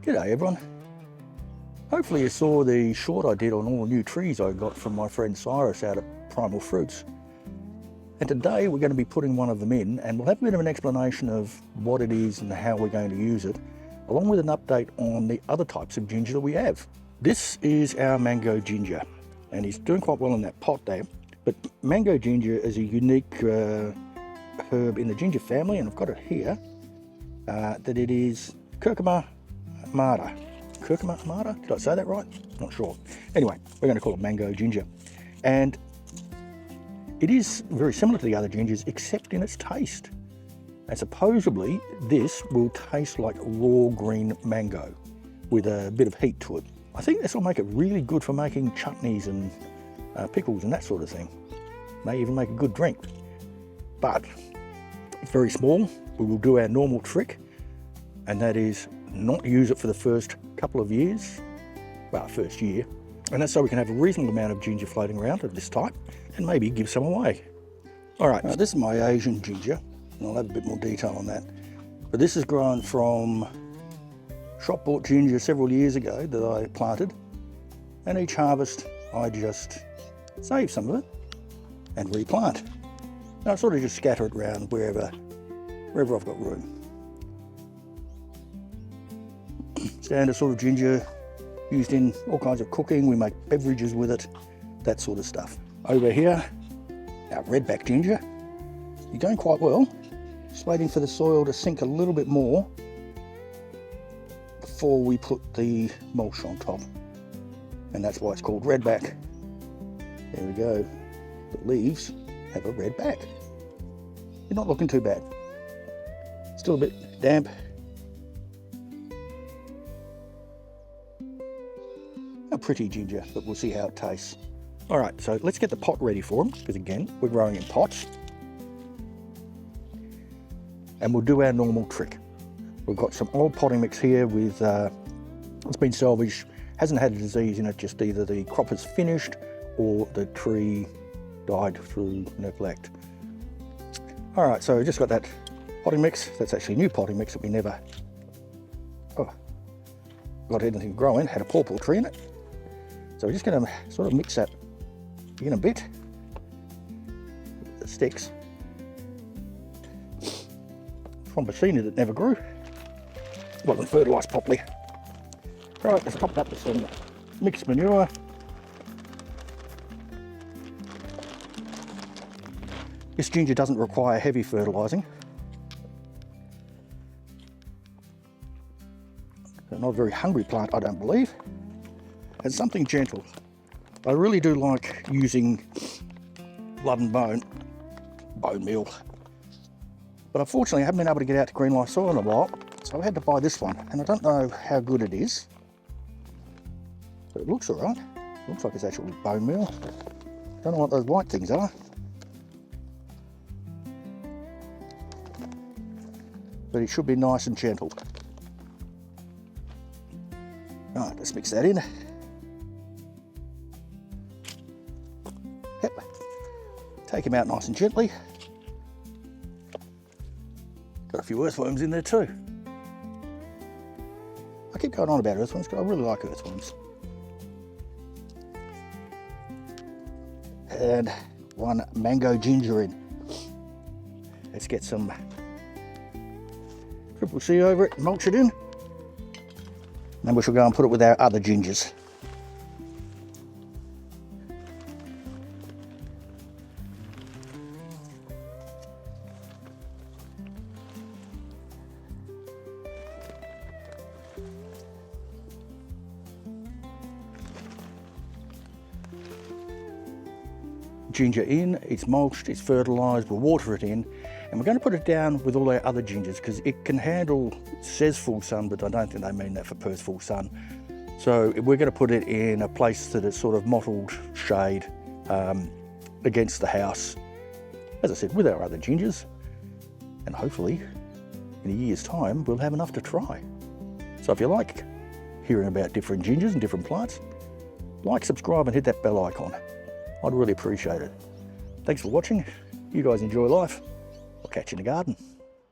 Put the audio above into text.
G'day everyone. Hopefully you saw the short I did on all the new trees I got from my friend Cyrus out at Primal Fruits. And today we're going to be putting one of them in, and we'll have a bit of an explanation of what it is and how we're going to use it, along with an update on the other types of ginger that we have. This is our mango ginger, and he's doing quite well in that pot there. But mango ginger is a unique herb in the ginger family, and I've got it here, that it is Curcuma amada. Curcuma amada? Did I say that right? Not sure. Anyway, we're going to call it mango ginger. And it is very similar to the other gingers, except in its taste. And supposedly, this will taste like raw green mango with a bit of heat to it. I think this will make it really good for making chutneys and pickles and that sort of thing. May even make a good drink. But it's very small. We will do our normal trick, and that is not use it for the first couple of years, well, first year, and that's so we can have a reasonable amount of ginger floating around of this type and maybe give some away. All right, now this is my Asian ginger, and I'll have a bit more detail on that, but this is grown from shop bought ginger several years ago that I planted, and each harvest I just save some of it and replant. Now I sort of just scatter it around wherever I've got room. Standard sort of ginger used in all kinds of cooking. We make beverages with it, that sort of stuff. Over here, our redback ginger. You're going quite well. Just waiting for the soil to sink a little bit more before we put the mulch on top. And that's why it's called redback. There we go. The leaves have a red back. You're not looking too bad. Still a bit damp. A pretty ginger, but we'll see how it tastes. All right, so let's get the pot ready for them, because again, we're growing in pots. And we'll do our normal trick. We've got some old potting mix here with, it's been salvaged, hasn't had a disease in it, just either the crop is finished or the tree died through neglect. All right, so we just got that potting mix. That's actually new potting mix that we never got anything growing, had a pawpaw tree in it. So we're just going to sort of mix that in a bit with the sticks. From Bacina that never grew. Wasn't fertilised properly. Right, let's top that with some mixed manure. This ginger doesn't require heavy fertilising. Not a very hungry plant, I don't believe. And something gentle. I really do like using blood and bone meal. But unfortunately I haven't been able to get out to Green Life Soil in a while, so I had to buy this one. And I don't know how good it is, but it looks alright. Looks like it's actually bone meal. Don't know what those white things are. But it should be nice and gentle. Alright, let's mix that in. Yep. Take him out nice and gently. Got a few earthworms in there too. I keep going on about earthworms because I really like earthworms. And one mango ginger in. Let's get some Triple C over it, mulch it in. Then we shall go and put it with our other gingers. Ginger in, it's mulched, it's fertilised, we'll water it in, and we're going to put it down with all our other gingers because it can handle, it says full sun, but I don't think they mean that for Perth full sun. So we're going to put it in a place that is sort of mottled shade against the house, as I said, with our other gingers, and hopefully in a year's time we'll have enough to try. So if you like hearing about different gingers and different plants, like, subscribe and hit that bell icon. I'd really appreciate it. Thanks for watching. You guys enjoy life. I'll catch you in the garden.